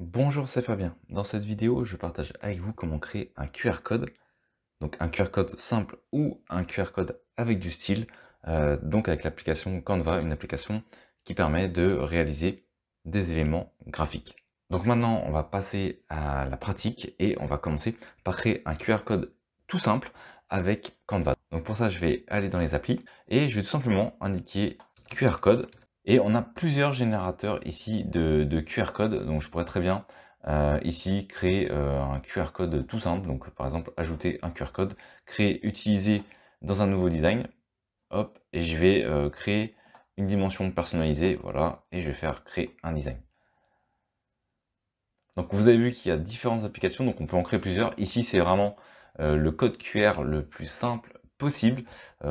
Bonjour, c'est Fabien. Dans cette vidéo, je partage avec vous comment créer un QR code, donc un QR code simple ou un QR code avec du style, donc avec l'application Canva, une application qui permet de réaliser des éléments graphiques. Donc maintenant, on va passer à la pratique et on va commencer par créer un QR code tout simple avec Canva. Donc pour ça, je vais aller dans les applis et je vais tout simplement indiquer QR code. Et on a plusieurs générateurs ici de QR code, donc je pourrais très bien ici créer un QR code tout simple, donc par exemple ajouter un QR code, créer, utiliser dans un nouveau design, hop, et je vais créer une dimension personnalisée, voilà, et je vais faire créer un design. Donc vous avez vu qu'il y a différentes applications, donc on peut en créer plusieurs. Ici c'est vraiment le code QR le plus simple possible,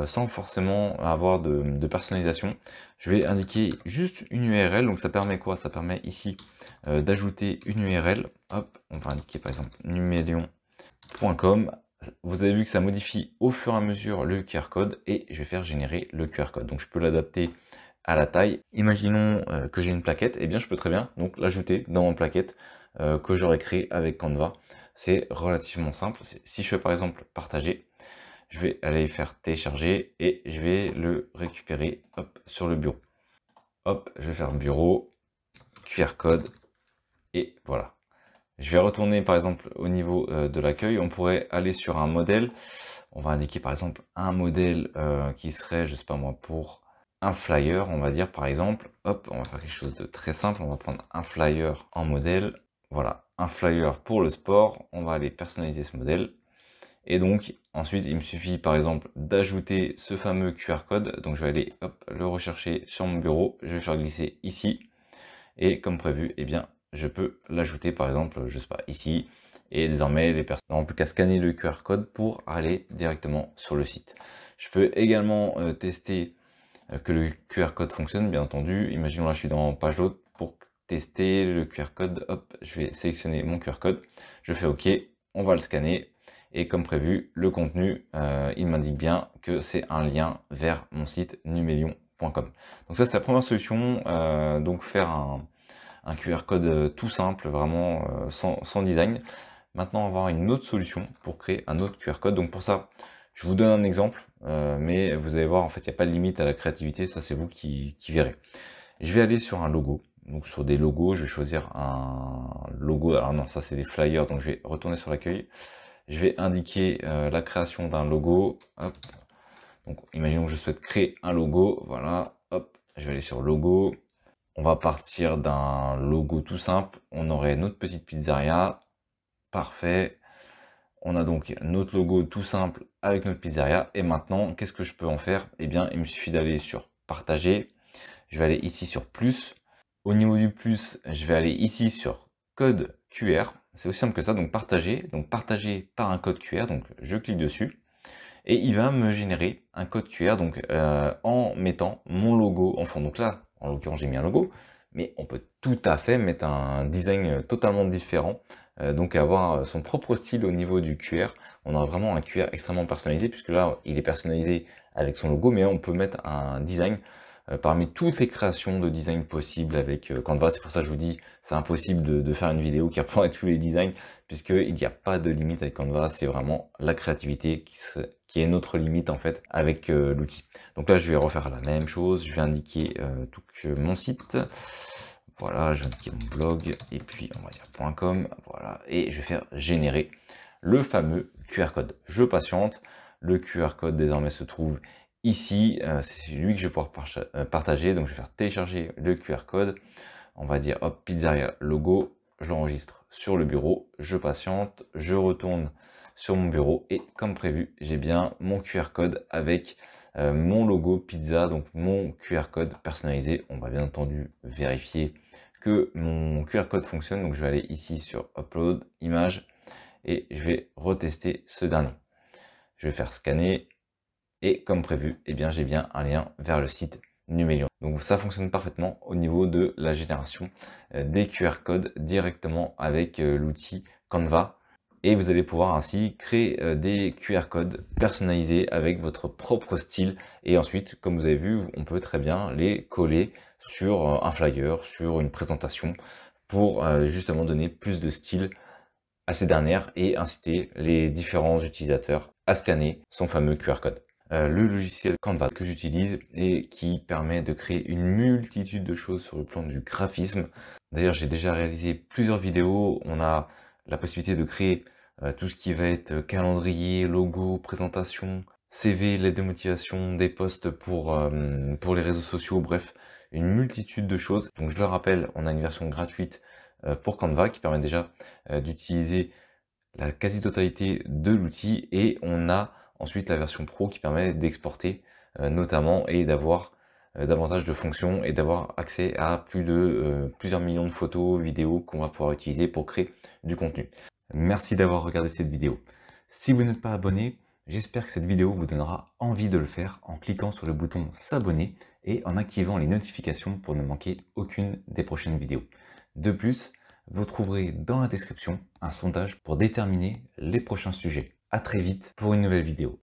sans forcément avoir de personnalisation. Je vais indiquer juste une URL, donc ça permet quoi? Ça permet ici d'ajouter une URL. Hop, on va indiquer par exemple numelion.com. Vous avez vu que ça modifie au fur et à mesure le QR code et je vais faire générer le QR code. Donc je peux l'adapter à la taille. Imaginons que j'ai une plaquette, et bien je peux très bien donc l'ajouter dans mon plaquette que j'aurais créé avec Canva. C'est relativement simple. Si je fais par exemple partager, je vais aller faire télécharger et je vais le récupérer hop, sur le bureau. Hop, je vais faire bureau, QR code et voilà. Je vais retourner par exemple au niveau de l'accueil. On pourrait aller sur un modèle. On va indiquer par exemple un modèle qui serait, je sais pas moi, pour un flyer, on va dire par exemple. Hop, on va faire quelque chose de très simple. On va prendre un flyer en modèle. Voilà, un flyer pour le sport. On va aller personnaliser ce modèle. Et donc ensuite, il me suffit par exemple d'ajouter ce fameux QR code. Donc je vais aller hop, le rechercher sur mon bureau. Je vais faire glisser ici. Et comme prévu, eh bien, je peux l'ajouter par exemple, je sais pas, ici. Et désormais, les personnes n'auront plus qu'à scanner le QR code pour aller directement sur le site. Je peux également tester que le QR code fonctionne, bien entendu. Imaginons là, je suis dans page d'autres. Pour tester le QR code, hop, je vais sélectionner mon QR code. Je fais OK, on va le scanner. Et comme prévu, le contenu, il m'indique bien que c'est un lien vers mon site numelion.com. Donc ça, c'est la première solution. Donc faire un QR code tout simple, vraiment sans design. Maintenant, on va avoir une autre solution pour créer un autre QR code. Donc pour ça, je vous donne un exemple, mais vous allez voir, en fait, il n'y a pas de limite à la créativité, ça c'est vous qui verrez. Je vais aller sur un logo, donc sur des logos, je vais choisir un logo, alors non, ça c'est des flyers, donc je vais retourner sur l'accueil. Je vais indiquer la création d'un logo, hop. Donc imaginons que je souhaite créer un logo, voilà, hop, je vais aller sur logo. On va partir d'un logo tout simple, on aurait notre petite pizzeria, parfait. On a donc notre logo tout simple avec notre pizzeria. Et maintenant, qu'est-ce que je peux en faire? Eh bien, il me suffit d'aller sur partager. Je vais aller ici sur plus. Au niveau du plus, je vais aller ici sur code QR. C'est aussi simple que ça, donc partager par un code QR. Donc je clique dessus et il va me générer un code QR donc en mettant mon logo en fond. Donc là, en l'occurrence, j'ai mis un logo, mais on peut tout à fait mettre un design totalement différent, donc avoir son propre style au niveau du QR. On a vraiment un QR extrêmement personnalisé, puisque là, il est personnalisé avec son logo, mais on peut mettre un design parmi toutes les créations de design possibles avec Canva. C'est pour ça que je vous dis, c'est impossible de faire une vidéo qui reprend tous les designs, puisqu'il n'y a pas de limite avec Canva, c'est vraiment la créativité qui est notre limite en fait avec l'outil. Donc là, je vais refaire la même chose, je vais indiquer mon site. Voilà, je vais indiquer mon blog, et puis on va dire .com, voilà, et je vais faire générer le fameux QR code. Je patiente, le QR code désormais se trouve ici, c'est lui que je vais pouvoir partager, donc je vais faire télécharger le QR code, on va dire hop, pizzeria logo, je l'enregistre sur le bureau, je patiente, je retourne sur mon bureau, et comme prévu, j'ai bien mon QR code avec mon logo pizza, donc mon QR code personnalisé. On va bien entendu vérifier que mon QR code fonctionne, donc je vais aller ici sur Upload, Image, et je vais retester ce dernier. Je vais faire scanner, et comme prévu, eh bien j'ai bien un lien vers le site Numelion. Donc ça fonctionne parfaitement au niveau de la génération des QR codes directement avec l'outil Canva. Et vous allez pouvoir ainsi créer des QR codes personnalisés avec votre propre style. Et ensuite, comme vous avez vu, on peut très bien les coller sur un flyer, sur une présentation, pour justement donner plus de style à ces dernières et inciter les différents utilisateurs à scanner son fameux QR code. Le logiciel Canva que j'utilise et qui permet de créer une multitude de choses sur le plan du graphisme. D'ailleurs, j'ai déjà réalisé plusieurs vidéos. On a la possibilité de créer tout ce qui va être calendrier, logo, présentation, CV, lettre de motivation, des posts pour les réseaux sociaux, bref, une multitude de choses. Donc je le rappelle, on a une version gratuite pour Canva qui permet déjà d'utiliser la quasi-totalité de l'outil et on a ensuite la version pro qui permet d'exporter notamment et d'avoir davantage de fonctions et d'avoir accès à plusieurs millions de photos, vidéos qu'on va pouvoir utiliser pour créer du contenu. Merci d'avoir regardé cette vidéo. Si vous n'êtes pas abonné, j'espère que cette vidéo vous donnera envie de le faire en cliquant sur le bouton s'abonner et en activant les notifications pour ne manquer aucune des prochaines vidéos. De plus, vous trouverez dans la description un sondage pour déterminer les prochains sujets. À très vite pour une nouvelle vidéo.